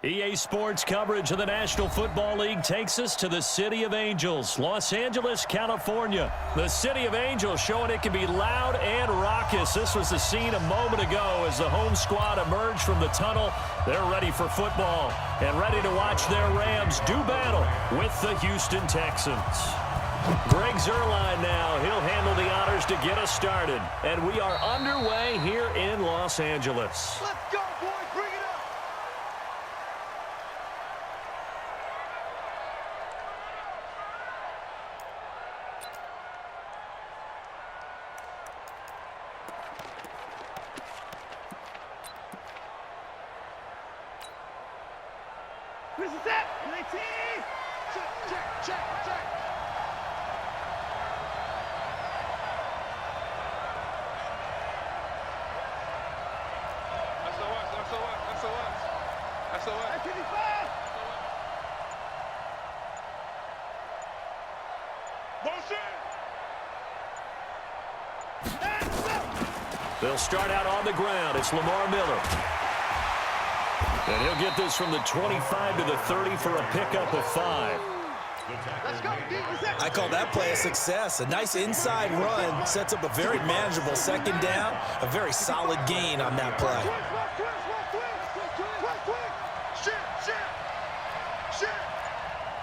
EA Sports coverage of the National Football League takes us to the City of Angels, Los Angeles, California. The City of Angels showing it can be loud and raucous. This was the scene a moment ago as the home squad emerged from the tunnel. They're ready for football and ready to watch their Rams do battle with the Houston Texans. Greg Zuerlein now. He'll handle the honors to get us started. And we are underway here in Los Angeles. Let's go, boys. Bring it up. Where's the set? Check. They'll start out on the ground. It's Lamar Miller. And he'll get this from the 25 to the 30 for a pickup of 5. I call that play a success. A nice inside run sets up a very manageable second down. A very solid gain on that play.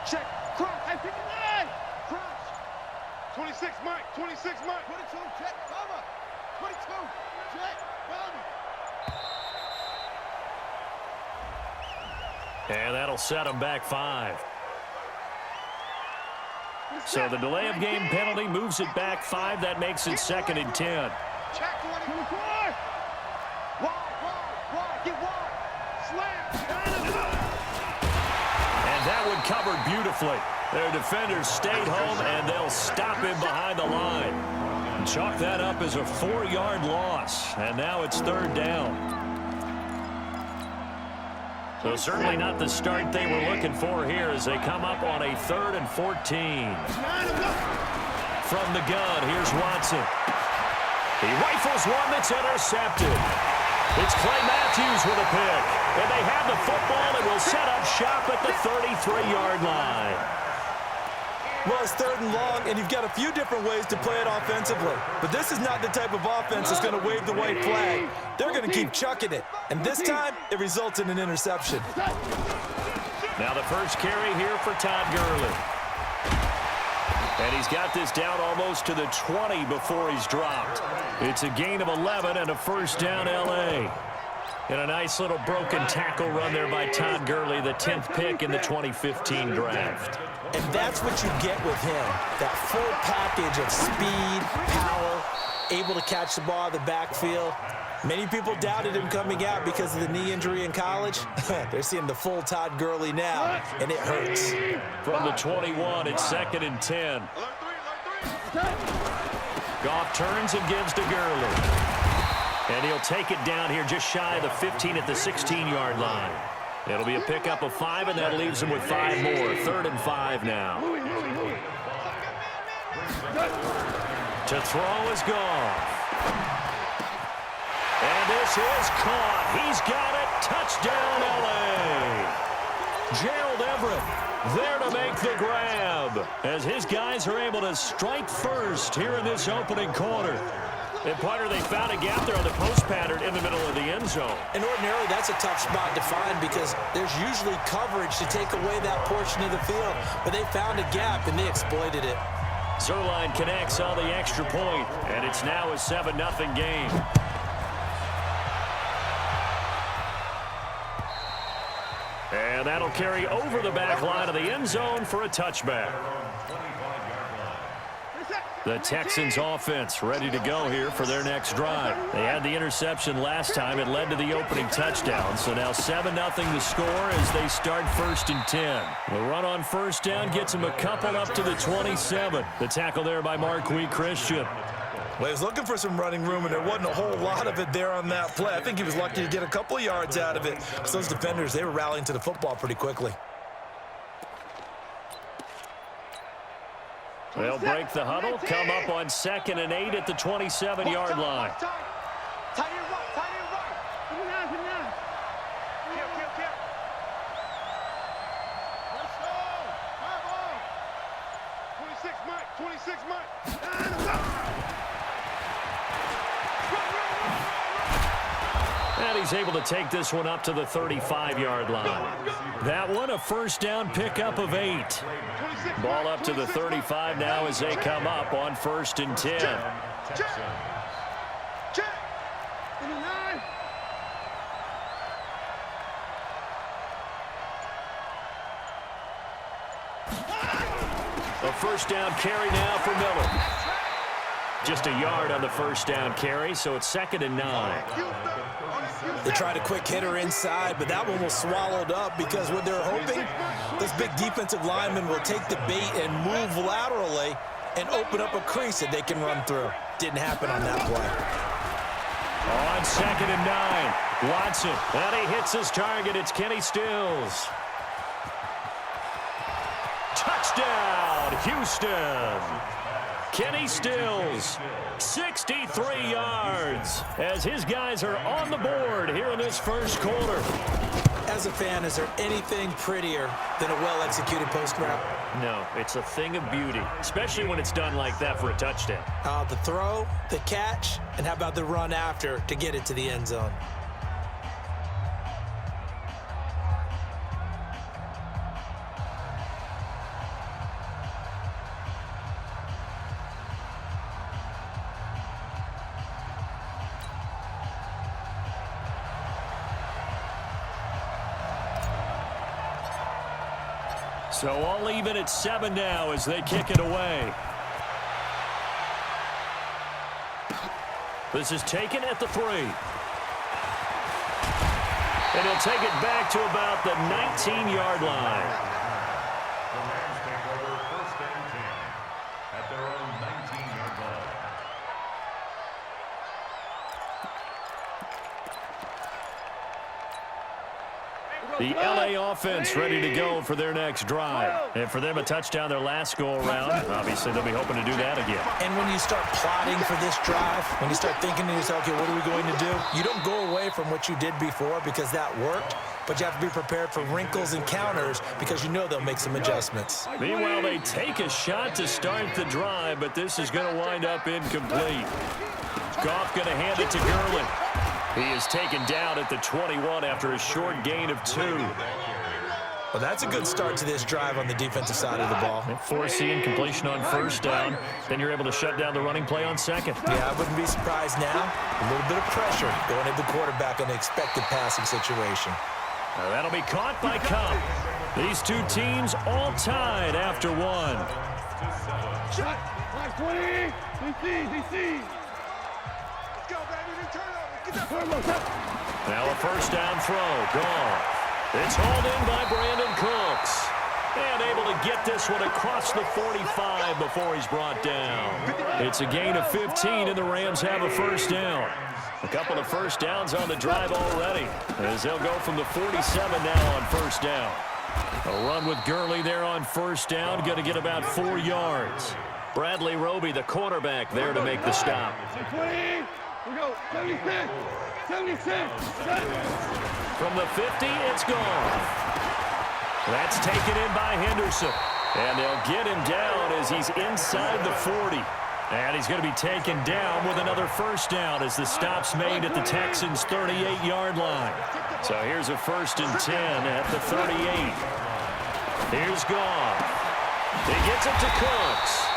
Check. Cross. I pick it line. Cross. 26, Mike. 26, Mike. 22, check. Cover. 22, check. Cover. And that'll set them back 5. So the delay of game penalty moves it back 5. That makes it 2nd and 10. Check 24. Wide. Get wide. Slam. And that one covered beautifully. Their defenders stayed home, and they'll stop him behind the line. Chalk that up as a 4-yard loss. And now it's 3rd down. So certainly not the start they were looking for here as they come up on a 3rd and 14. From the gun, here's Watson. He rifles one that's intercepted. It's Clay Matthews with a pick. And they have the football and will set up shop at the 33-yard line. Well, it's 3rd and long, and you've got a few different ways to play it offensively. But this is not the type of offense that's going to wave the white flag. They're going to keep chucking it. And this time, it results in an interception. Now the first carry here for Todd Gurley. And he's got this down almost to the 20 before he's dropped. It's a gain of 11 and a 1st down L.A. And a nice little broken tackle run there by Todd Gurley, the 10th pick in the 2015 draft. And that's what you get with him, that full package of speed, power, able to catch the ball in the backfield. Many people doubted him coming out because of the knee injury in college. They're seeing the full Todd Gurley now, and it hurts. From the 21, it's 2nd and 10. Goff turns and gives to Gurley. And he'll take it down here just shy of the 15 at the 16-yard line. It'll be a pickup of 5, and that leaves him with 5 more. 3rd and 5 now. To throw is Goff. And this is caught. He's got it. Touchdown, L.A. Gerald Everett there to make the grab as his guys are able to strike first here in this opening quarter. And, partner, they found a gap there on the post pattern in the middle of the end zone. And ordinarily, that's a tough spot to find because there's usually coverage to take away that portion of the field. But they found a gap, and they exploited it. Zuerlein connects on the extra point, and it's now a 7-0 game. And that'll carry over the back line of the end zone for a touchback. The Texans offense ready to go here for their next drive. They had the interception last time. It led to the opening touchdown. So now 7-0 the score as they start 1st and 10. The run on 1st down gets them a couple up to the 27. The tackle there by Marquis Christian. Well, he was looking for some running room, and there wasn't a whole lot of it there on that play. I think he was lucky to get a couple of yards out of it. Because those defenders, they were rallying to the football pretty quickly. They'll break the huddle, come up on 2nd and 8 at the 27-yard line. 26 Mike. And he's able to take this one up to the 35-yard line. That one, a first down pickup of 8. Ball up to the 35 now as they come up on 1st and 10. Check. In the 9. A first down carry now for Miller. Just a yard on the first down carry, so it's 2nd and 9. They tried a quick hitter inside, but that one was swallowed up because what they're hoping, this big defensive lineman will take the bait and move laterally and open up a crease that they can run through. Didn't happen on that play. On 2nd and 9, Watson, and he hits his target. It's Kenny Stills. Touchdown, Houston. Kenny Stills, 63 yards, as his guys are on the board here in this first quarter. As a fan, is there anything prettier than a well-executed post route? No, it's a thing of beauty, especially when it's done like that for a touchdown. The throw, the catch, and how about the run after to get it to the end zone? So all even at 7 now as they kick it away. This is taken at the 3. And he'll take it back to about the 19-yard line. The Rams take over 1st and 10 at their own 19-yard line. The LA offense ready to go for their next drive. And for them, a touchdown their last go-around. Obviously, they'll be hoping to do that again. And when you start plotting for this drive, when you start thinking to yourself, okay, what are we going to do? You don't go away from what you did before because that worked, but you have to be prepared for wrinkles and counters because you know they'll make some adjustments. Meanwhile, they take a shot to start the drive, but this is going to wind up incomplete. Goff going to hand it to Gurley. He is taken down at the 21 after a short gain of 2. Well, that's a good start to this drive on the defensive side of the ball. Force the incompletion on first down. Then you're able to shut down the running play on second. Yeah, I wouldn't be surprised now. A little bit of pressure going at the quarterback in an expected passing situation. Now that'll be caught by Cup. These two teams all tied after 1. Shot. 20. DC. Let's go, baby. Turn over. Get that Now a first down throw. Gone. It's hauled in by Brandon Cooks. And able to get this one across the 45 before he's brought down. It's a gain of 15, and the Rams have a first down. A couple of first downs on the drive already, as they'll go from the 47 now on first down. A run with Gurley there on first down, going to get about 4 yards. Bradley Roby, the quarterback, there to make the stop. 20. We go. 76. 76. From the 50, it's gone. That's taken in by Henderson. And they'll get him down as he's inside the 40. And he's going to be taken down with another first down as the stop's made at the Texans' 38-yard line. So here's a 1st and 10 at the 38. Here's Goff. He gets it to Cooks.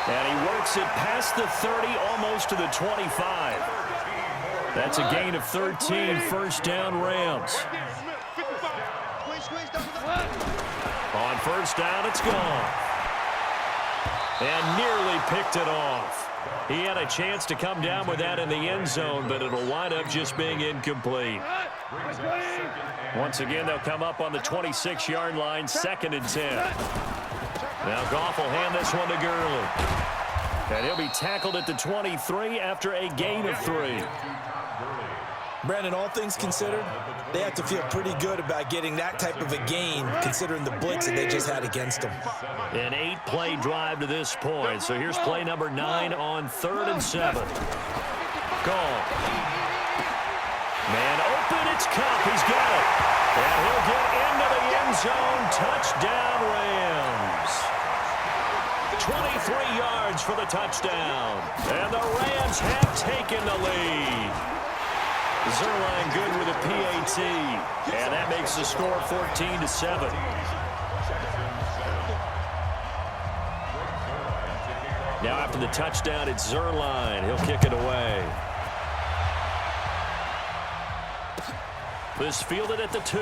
And he works it past the 30, almost to the 25. That's a gain of 13, first down Rams. On first down, it's gone. And nearly picked it off. He had a chance to come down with that in the end zone, but it'll wind up just being incomplete. Once again, they'll come up on the 26-yard line, 2nd and 10. Now Goff will hand this one to Gurley. And he'll be tackled at the 23 after a gain of 3. Brandon, all things considered, they have to feel pretty good about getting that type of a gain considering the blitz that they just had against them. An 8-play drive to this point. So here's play number 9 on 3rd and 7. Goff. Man open, it's Cup. He's got it. And he'll get into the end zone. Touchdown Rams. 3 yards for the touchdown. And the Rams have taken the lead. Zerline good with a PAT. And that makes the score 14-7. Now after the touchdown, it's Zerline. He'll kick it away. This fielded at the 2.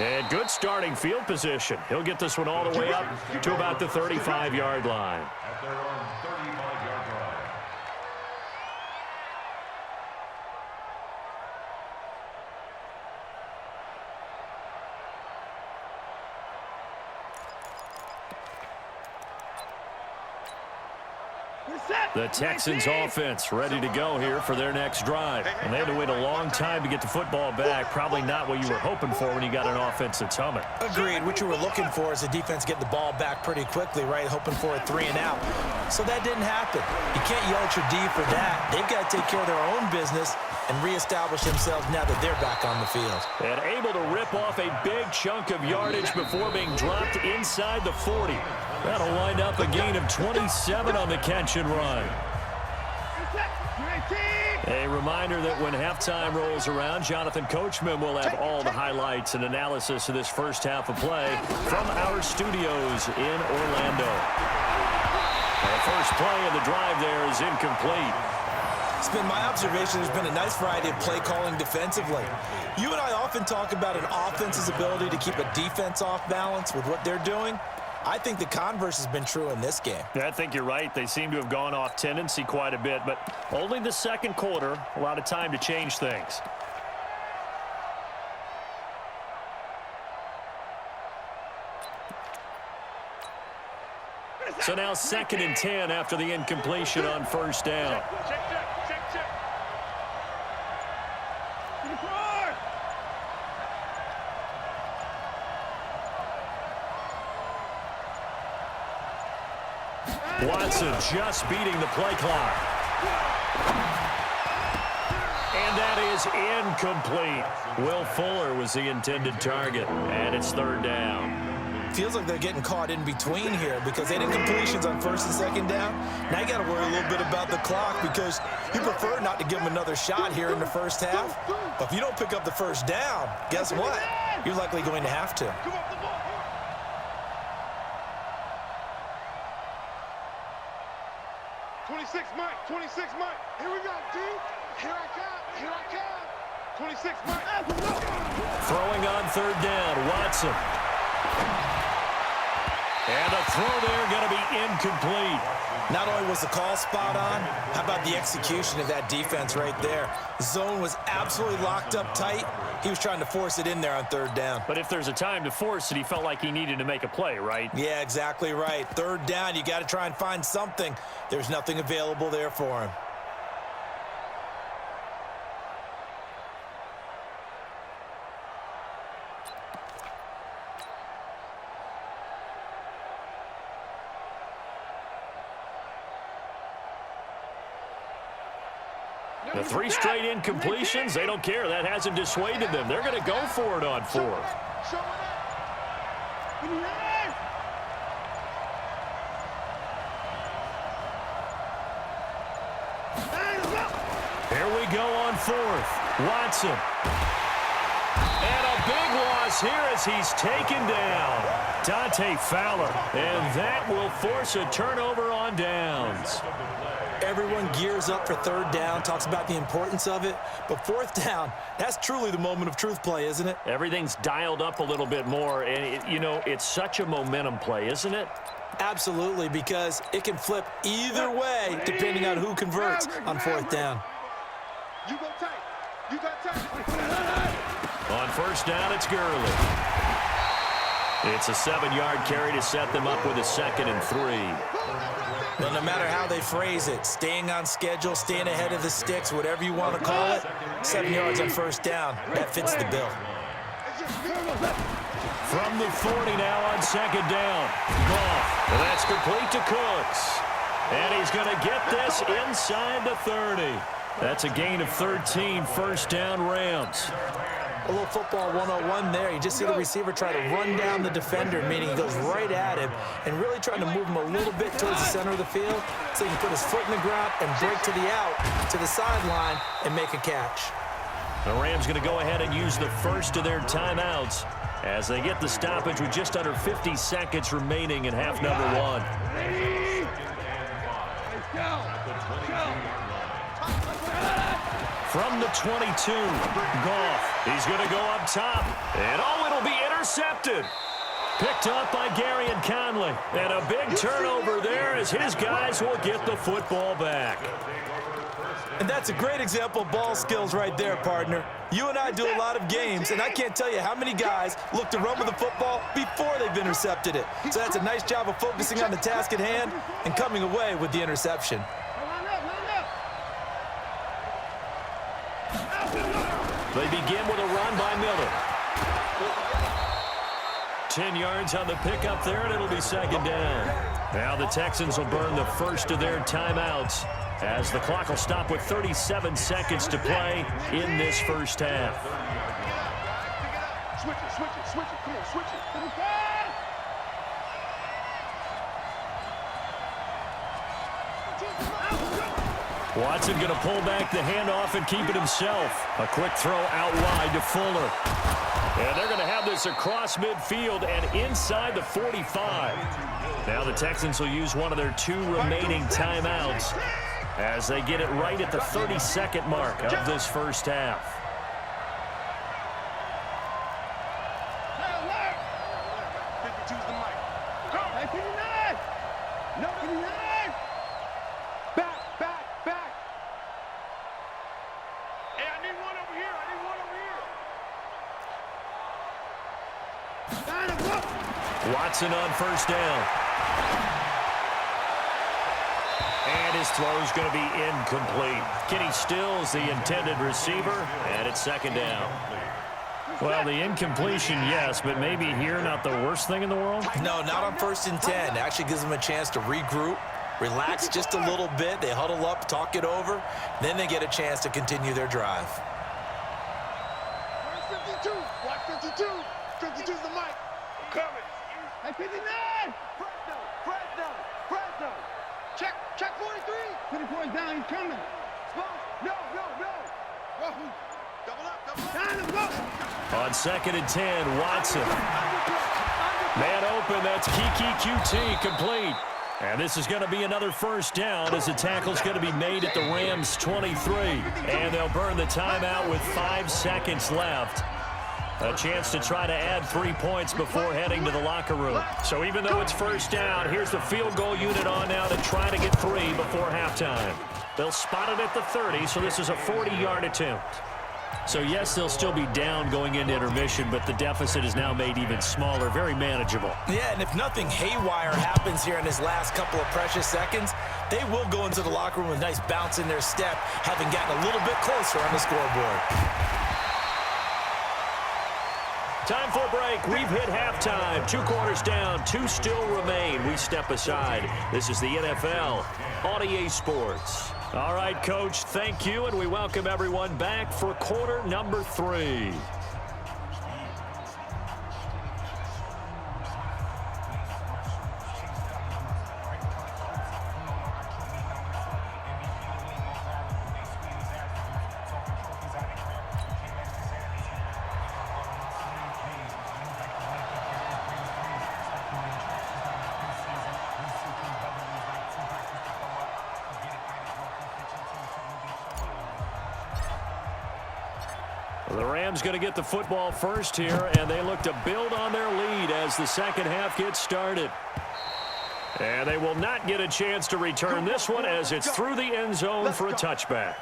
And good starting field position. He'll get this one all the way up to about the 35-yard line. At their own 35-yard line. The Texans offense ready to go here for their next drive. And they had to wait a long time to get the football back. Probably not what you were hoping for when you got an offense that's humming. Agreed. What you were looking for is the defense get the ball back pretty quickly, right? Hoping for a 3 and out. So that didn't happen. You can't yell at your D for that. They've got to take care of their own business and reestablish themselves now that they're back on the field. And able to rip off a big chunk of yardage before being dropped inside the 40. That'll wind up a gain of 27 on the catch and run. A reminder that when halftime rolls around, Jonathan Coachman will have all the highlights and analysis of this first half of play from our studios in Orlando. The first play of the drive there is incomplete. It's been my observation there's been a nice variety of play calling defensively. You and I often talk about an offense's ability to keep a defense off balance with what they're doing. I think the converse has been true in this game. Yeah, I think you're right. They seem to have gone off tendency quite a bit, but only the second quarter, a lot of time to change things. So now 2nd and 10 after the incompletion on first down. Watson just beating the play clock. And that is incomplete. Will Fuller was the intended target, and it's 3rd down. Feels like they're getting caught in between here because they had incompletions on 1st and 2nd down. Now you got to worry a little bit about the clock because you prefer not to give them another shot here in the first half. But if you don't pick up the first down, guess what? You're likely going to have to. 26 Mike, 26 Mike. Here we go, D. Here I come, here I come. 26 Mike. Throwing on 3rd down, Watson. And a throw there going to be incomplete. Not only was the call spot on, how about the execution of that defense right there? Zone was absolutely locked up tight. He was trying to force it in there on 3rd down. But if there's a time to force it, he felt like he needed to make a play, right? Yeah, exactly right. 3rd down, you got to try and find something. There's nothing available there for him. The 3 straight incompletions, they don't care. That hasn't dissuaded them. They're going to go for it on 4th. Here we go on 4th. Watson. And a big loss here as he's taken down. Dante Fowler. And that will force a turnover on downs. Everyone gears up for 3rd down, talks about the importance of it. But 4th down, that's truly the moment of truth play, isn't it? Everything's dialed up a little bit more. And, it's such a momentum play, isn't it? Absolutely, because it can flip either way depending on who converts on 4th down. You go tight. You got tight. On 1st down, it's Gurley. It's a 7-yard carry to set them up with a 2nd and 3. Well, no matter how they phrase it, staying on schedule, staying ahead of the sticks, whatever you want to call it, 7 yards on 1st down, that fits the bill. From the 40 now on 2nd down. Goff. And that's complete to Cooks. And he's going to get this inside the 30. That's a gain of 13, 1st down Rams. A little football 101 there. You just see the receiver try to run down the defender, meaning he goes right at him and really trying to move him a little bit towards the center of the field so he can put his foot in the ground and break to the out, to the sideline, and make a catch. The Rams going to go ahead and use the first of their timeouts as they get the stoppage with just under 50 seconds remaining in half number one. From the 22, Goff. He's going to go up top. And, it'll be intercepted. Picked up by Gary and Conley. And a big turnover there as his guys will get the football back. And that's a great example of ball skills right there, partner. You and I do a lot of games, and I can't tell you how many guys look to run with the football before they've intercepted it. So that's a nice job of focusing on the task at hand and coming away with the interception. They begin with a run by Miller. 10 yards on the pickup there, and it'll be second down. Now the Texans will burn the first of their timeouts as the clock will stop with 37 seconds to play in this first half. Switch it. Come on, switch it. Watson going to pull back the handoff and keep it himself. A quick throw out wide to Fuller. And they're going to have this across midfield and inside the 45. Now the Texans will use one of their 2 remaining timeouts as they get it right at the 32nd mark of this first half. Watson on first down. And his throw is going to be incomplete. Kenny Stills, the intended receiver, and it's second down. Well, the incompletion, yes, but maybe here not the worst thing in the world? No, not on 1st and 10. It actually gives them a chance to regroup, relax just a little bit. They huddle up, talk it over. Then they get a chance to continue their drive. 52. Watch 52. 52's the mic. Coming. Hey, 59. Fresno. Check 43. 24 is down. He's coming. No. Double up. Let's go. On 2nd and 10, Watson. Man open, that's Kiki QT complete. And this is going to be another first down as the tackle's going to be made at the Rams' 23. And they'll burn the timeout with 5 seconds left. A chance to try to add 3 points before heading to the locker room. So even though it's first down, here's the field goal unit on now to try to get 3 before halftime. They'll spot it at the 30, so this is a 40-yard attempt. So, yes, they'll still be down going into intermission, but the deficit is now made even smaller, very manageable. Yeah, and if nothing haywire happens here in his last couple of precious seconds, they will go into the locker room with a nice bounce in their step, having gotten a little bit closer on the scoreboard. Time for a break. We've hit halftime. 2 quarters down, 2 still remain. We step aside. This is the NFL on EA Sports. All right, Coach, thank you, and we welcome everyone back for quarter number 3. The Rams going to get the football first here, and they look to build on their lead as the second half gets started. And they will not get a chance to return this one as it's through the end zone for a touchback.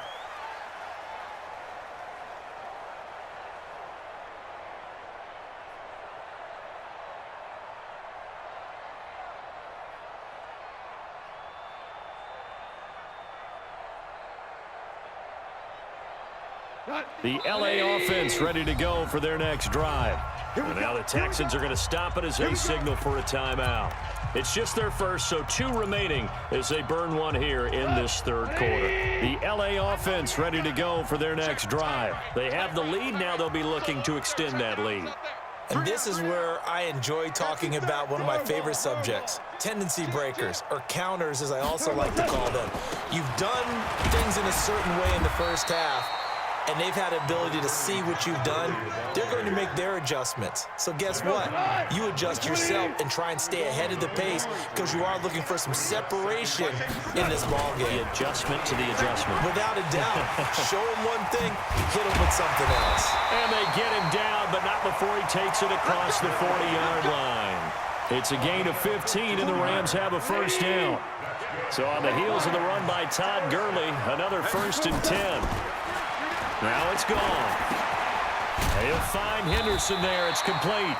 The LA offense ready to go for their next drive. And now the Texans are going to stop it as they signal for a timeout. It's just their first, so 2 remaining as they burn one here in this third quarter. The LA offense ready to go for their next drive. They have the lead. Now they'll be looking to extend that lead. And this is where I enjoy talking about one of my favorite subjects, tendency breakers, or counters as I also like to call them. You've done things in a certain way in the first half, and they've had the ability to see what you've done. They're going to make their adjustments. So guess what? You adjust yourself and try and stay ahead of the pace because you are looking for some separation in this ball game. The adjustment to the adjustment. Without a doubt. Show him one thing, hit him with something else. And they get him down, but not before he takes it across the 40-yard line. It's a gain of 15, and the Rams have a first down. So on the heels of the run by Todd Gurley, another 1st and 10. Now it's gone. He'll find Henderson there. It's complete.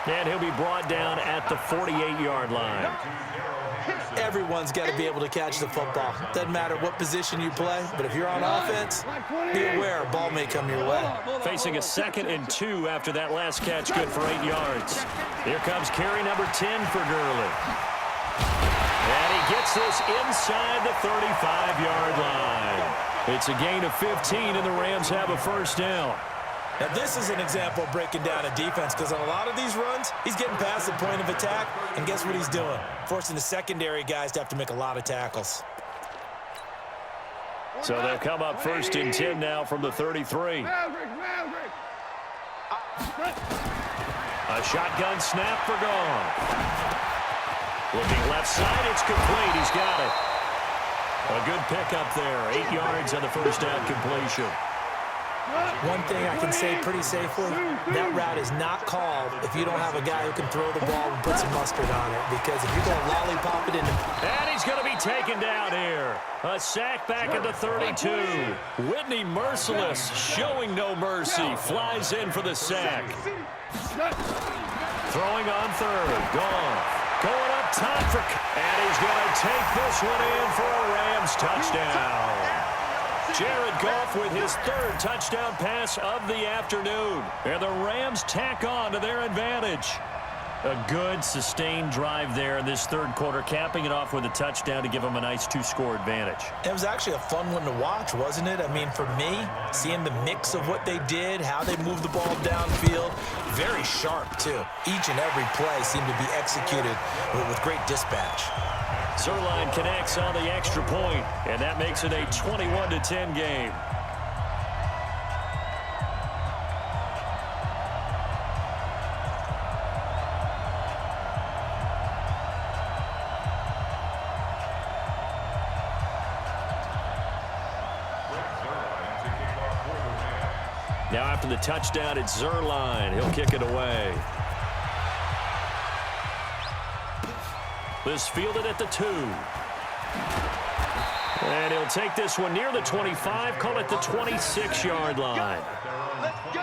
And he'll be brought down at the 48-yard line. Everyone's got to be able to catch the football. Doesn't matter what position you play, but if you're on offense, be aware a ball may come your way. Facing a 2nd and 2 after that last catch, good for 8 yards. Here comes carry number 10 for Gurley. And he gets this inside the 35-yard line. It's a gain of 15, and the Rams have a first down. Now, this is an example of breaking down a defense because on a lot of these runs, he's getting past the point of attack, and guess what he's doing? Forcing the secondary guys to have to make a lot of tackles. So they'll come up 1st and 10 now from the 33. A shotgun snap for Gone. Looking left side, it's complete. He's got it. A good pickup there. 8 yards on the first down completion. One thing I can say pretty safely, that route is not called if you don't have a guy who can throw the ball and put some mustard on it. Because if you're going to lollipop it in the... And he's going to be taken down here. A sack back at the 32. Whitney Merciless, showing no mercy, flies in for the sack. Throwing on 3rd. Gone. Going up top for... And he's going to take this one in for a Rams touchdown. Jared Goff with his 3rd touchdown pass of the afternoon. And the Rams tack on to their advantage. A good, sustained drive there in this third quarter, capping it off with a touchdown to give them a nice 2-score advantage. It was actually a fun one to watch, wasn't it? I mean, for me, seeing the mix of what they did, how they moved the ball downfield, very sharp, too. Each and every play seemed to be executed with great dispatch. Zerline connects on the extra point, and that makes it a 21-10 game. Now after the touchdown, it's Zerline. He'll kick it away. This fielded at the 2. And he'll take this one near the 25, call it the 26-yard line. Let's go.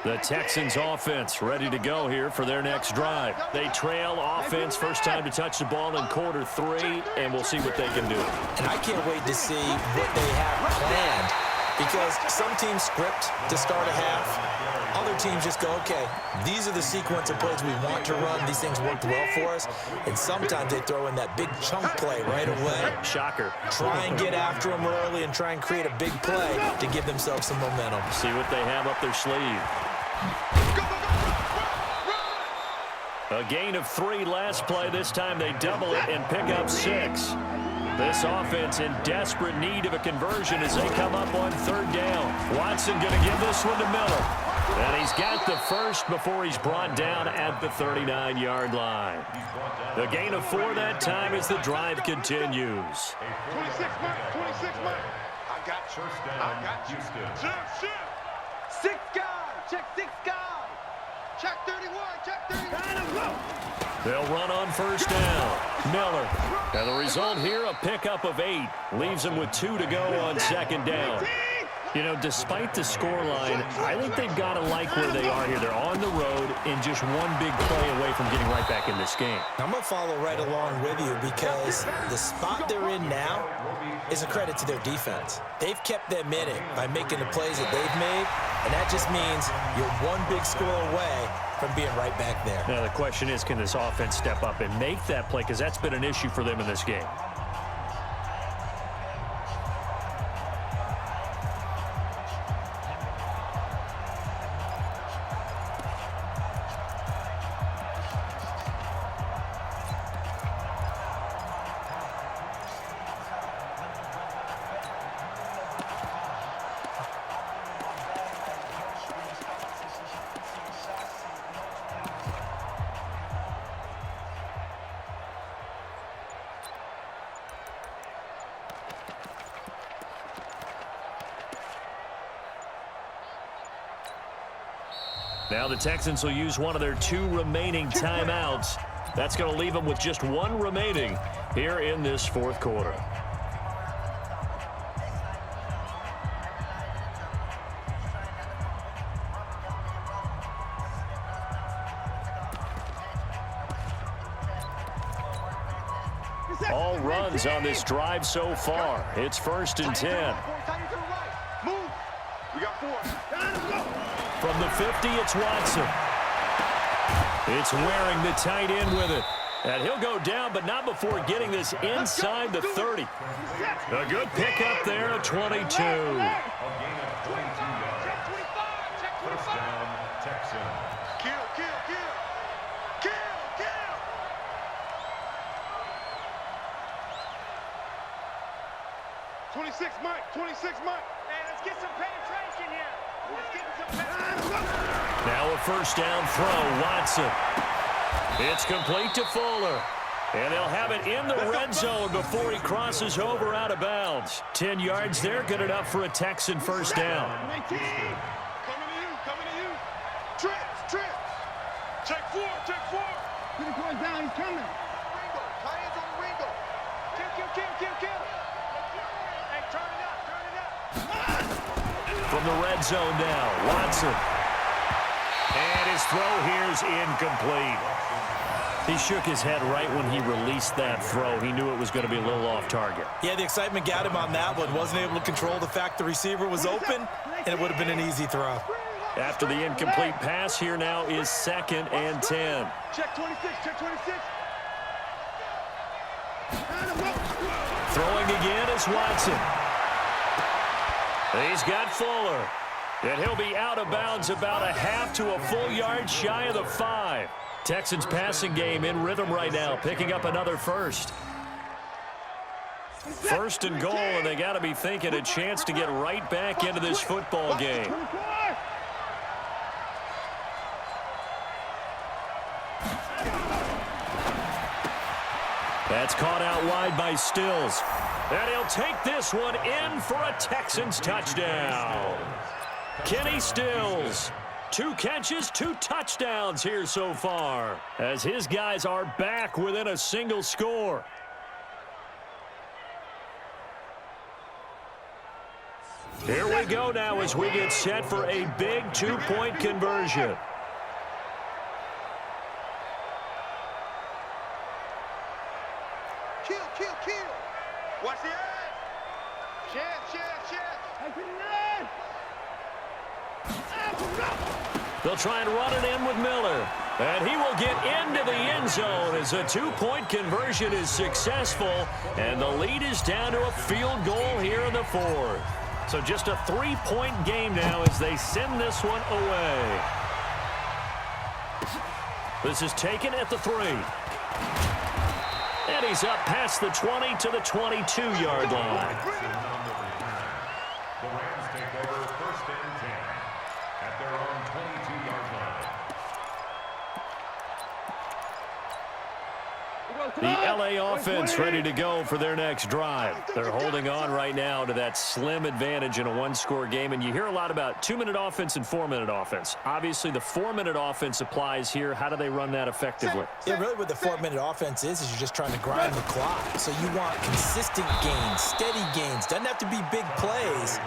The Texans offense ready to go here for their next drive. They trail offense, first time to touch the ball in quarter 3, and we'll see what they can do. And I can't wait to see what they have planned because some teams script to start a half. Other teams just go, okay, these are the sequence of plays we want to run. These things worked well for us. And sometimes they throw in that big chunk play right away. Shocker. Try and get after them early and try and create a big play to give themselves some momentum. See what they have up their sleeve. A gain of 3 last play. This time they double it and pick up 6. This offense in desperate need of a conversion as they come up on 3rd down. Watson going to give this one to Miller. And he's got the first before he's brought down at the 39-yard line. A gain of 4 that time as the drive continues. 26 Mike, 26 Mike. I got you. I got you. Shoot. 6 guys. Check 6 guys. Check 31. Check 31. They'll run on 1st down. Miller. And the result here, a pickup of 8. Leaves them with 2 to go on 2nd down. You know, despite the scoreline, I think they've got to like where they are here. They're on the road and just one big play away from getting right back in this game. I'm going to follow right along with you because the spot they're in now is a credit to their defense. They've kept them in it by making the plays that they've made, and that just means you're one big score away from being right back there. Now, the question is, can this offense step up and make that play? Because that's been an issue for them in this game. Now the Texans will use one of their 2 remaining timeouts. That's going to leave them with just 1 remaining here in this 4th quarter. All runs on this drive so far. It's 1st and 10. Move. We got 4. From the 50, it's Watson. It's wearing the tight end with it. And he'll go down, but not before getting this inside the 30. A good pickup there at 22. Check 25. First down, Texans. Kill. 26, Mike. 26, Mike. Hey, let's get some penetration here. Let's get some penetration. Now a first down throw, Watson. It's complete to Fuller. And they'll have it in the red zone before he crosses over out of bounds. 10 yards there, good enough for a Texan first down. 19. Coming to you. Trips. Check 4. Put the boy down, he's coming. Ringo, tie hands on Ringo. Kill. Hey, turn it up. From the red zone now, Watson. And his throw here's incomplete. He shook his head right when he released that throw. He knew it was going to be a little off target. Yeah, the excitement got him on that one. Wasn't able to control the fact the receiver was open, and it would have been an easy throw. After the incomplete pass, here now is 2nd and 10. Check 26. Throwing again is Watson. He's got Fuller. And he'll be out of bounds about a half to a full yard shy of the 5. Texans passing game in rhythm right now, picking up another first. 1st and goal, and they got to be thinking a chance to get right back into this football game. That's caught out wide by Stills. And he'll take this one in for a Texans touchdown. Kenny Stills, 2 catches, 2 touchdowns here so far, as his guys are back within a single score. Here we go now as we get set for a big 2-point conversion. Kill. Watch the edge. Check. They'll try and run it in with Miller. And he will get into the end zone as a 2-point conversion is successful. And the lead is down to a field goal here in the 4th. So just a 3-point game now as they send this one away. This is taken at the 3. And he's up past the 20 to the 22-yard line. The Rams take over 1st and 10 at their own 22-yard line. The LA offense ready to go for their next drive. They're holding on right now to that slim advantage in a one-score game, and you hear a lot about 2-minute offense and 4-minute offense. Obviously, the 4-minute offense applies here. How do they run that effectively? Yeah, really what the 4-minute offense is you're just trying to grind the clock. So you want consistent gains, steady gains. Doesn't have to be big plays,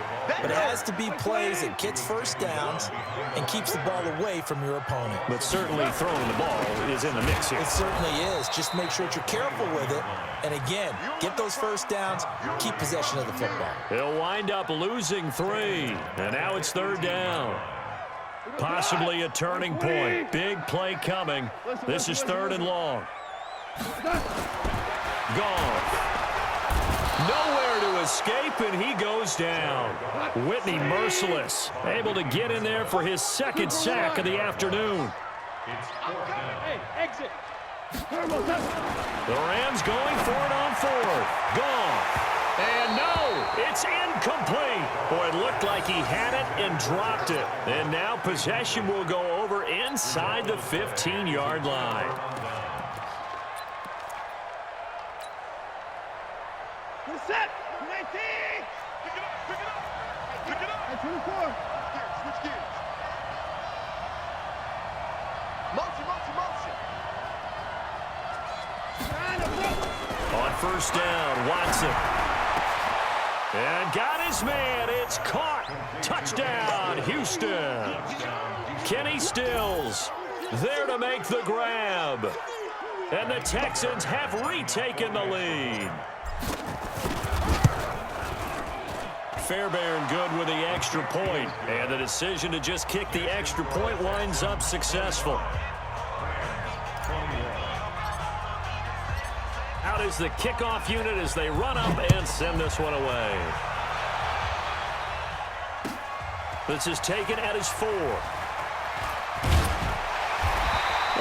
but it has to be plays that gets first downs and keeps the ball away from your opponent. But certainly throwing the ball is in the mix here. It certainly is. Just make sure that you're careful with it. And again, get those first downs, keep possession of the football. He'll wind up losing 3. And now it's 3rd down. Possibly a turning point. Big play coming. This is 3rd and long. Gone. Nowhere to escape, and he goes down. Whitney merciless. Able to get in there for his 2nd sack of the afternoon. Hey, exit. The Rams going for it on 4th. Gone. And no, it's incomplete. Boy, it looked like he had it and dropped it. And now possession will go over inside the 15-yard line. Set. 19. Pick it up. Pick it up. Pick it up. At 24. Switch gears. Motion. On 1st down, Watson. And got his man. It's caught. Touchdown, Houston. Kenny Stills there to make the grab. And the Texans have retaken the lead. Fairbairn good with the extra point. And the decision to just kick the extra point winds up successful. Out is the kickoff unit as they run up and send this one away. This is taken at his 4.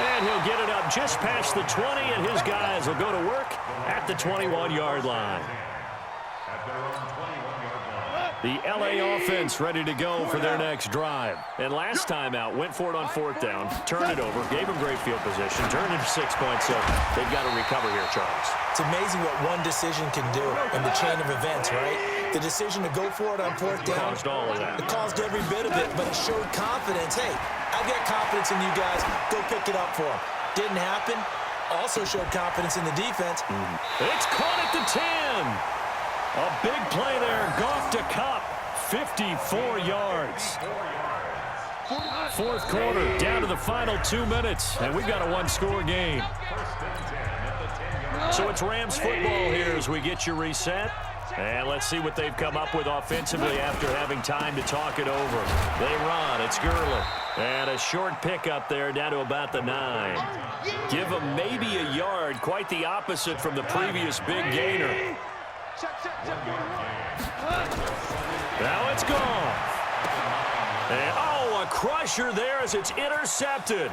And he'll get it up just past the 20, and his guys will go to work at the 21-yard line. The LA offense ready to go for their next drive. And last time out, went for it on 4th down, turned it over, gave them great field position, turned it to 6 points, so they've got to recover here, Charles. It's amazing what one decision can do in the chain of events, right? The decision to go for it on 4th down. Caused all of that. It caused every bit of it, but it showed confidence. Hey, I've got confidence in you guys. Go pick it up for them. Didn't happen. Also showed confidence in the defense. It's caught at the 10. A big play there. Goff to Cup. 54 yards. 4th quarter, down to the final 2 minutes, and we've got a one-score game. So it's Rams football here as we get you reset. And let's see what they've come up with offensively after having time to talk it over. They run. It's Gurley. And a short pickup there down to about the 9. Give them maybe a yard. Quite the opposite from the previous big gainer. Now it's gone. And, a crusher there as it's intercepted.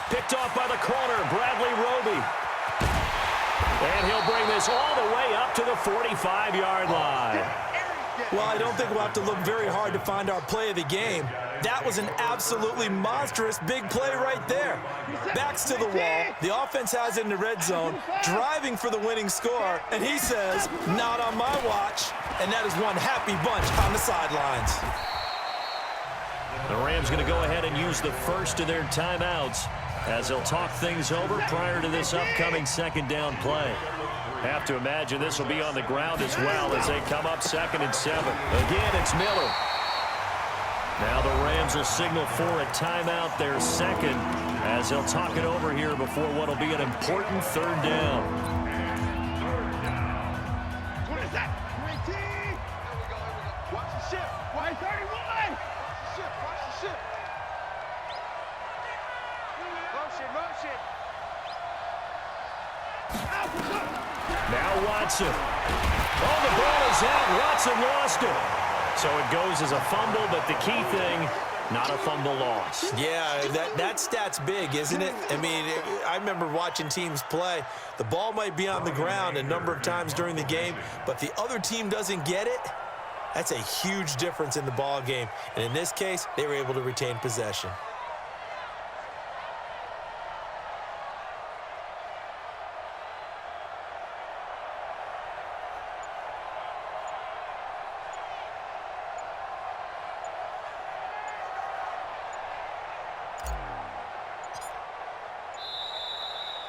Picked off by the corner, Bradley Roby. And he'll bring this all the way up to the 45-yard line. Well, I don't think we'll have to look very hard to find our play of the game. That was an absolutely monstrous big play right there. Backs to the wall. The offense has it in the red zone, driving for the winning score. And he says, not on my watch. And that is one happy bunch on the sidelines. The Rams going to go ahead and use the first of their timeouts as they'll talk things over prior to this upcoming 2nd down play. Have to imagine this will be on the ground as well as they come up 2nd and 7. Again, it's Miller. Now the Rams will signal for a timeout, their 2nd, as they'll talk it over here before what will be an important 3rd down. What is that? 19. Here we go. Watch the ship. Why 31? Watch the ship. Watch the ship. Motion. Now Watson. Oh, the ball is out. Watson lost it. So it goes as a fumble, but the key thing, not a fumble loss. Yeah, that stat's big, isn't it? I mean, I remember watching teams play. The ball might be on the ground a number of times during the game, but the other team doesn't get it. That's a huge difference in the ball game. And in this case, they were able to retain possession.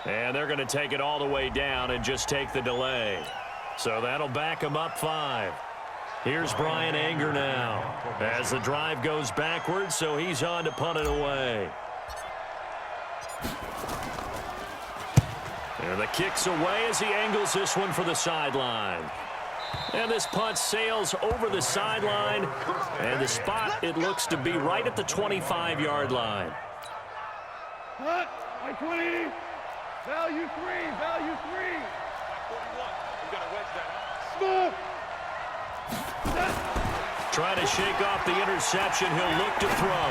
And they're going to take it all the way down and just take the delay. So that'll back him up 5. Here's Brian Anger now as the drive goes backwards, so he's on to punt it away. And the kick's away as he angles this one for the sideline. And this punt sails over the sideline, and the spot, it looks to be right at the 25-yard line. Cut. Like 20. Value 3. Value 3. 41. We got to wedge that. Smoke. Trying to shake off the interception. He'll look to throw.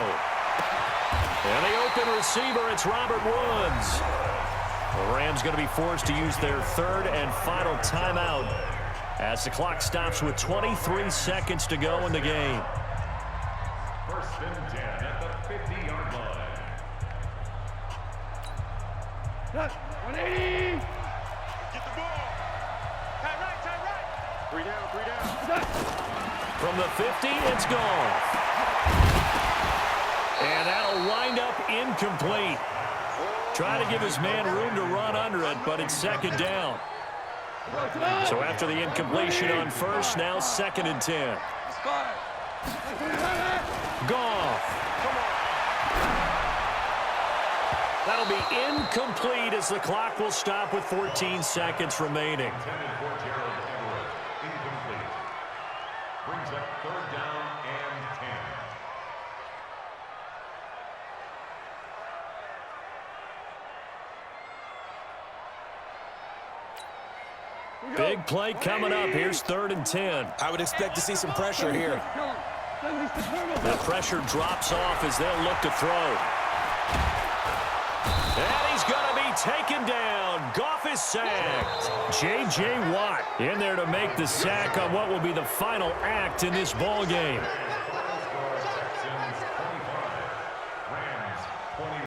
And the open receiver, it's Robert Woods. The Rams going to be forced to use their 3rd and final timeout as the clock stops with 23 seconds to go in the game. 1st and 10 at the 50-yard line. Cut. 180. Get the ball. Tie right. 3 down. From the 50, it's gone. And that'll wind up incomplete. Try to give his man room to run under it, but it's 2nd down. So after the incompletion on 1st, now 2nd and 10. Goff. That'll be incomplete as the clock will stop with 14 seconds remaining. Intended for Gerald Everett. Incomplete. Brings up 3rd down and 10. Big play coming up. Here's 3rd and 10. I would expect to see some pressure here. The pressure drops off as they'll look to throw. And he's going to be taken down. Goff is sacked. J.J. Watt in there to make the sack on what will be the final act in this ball game.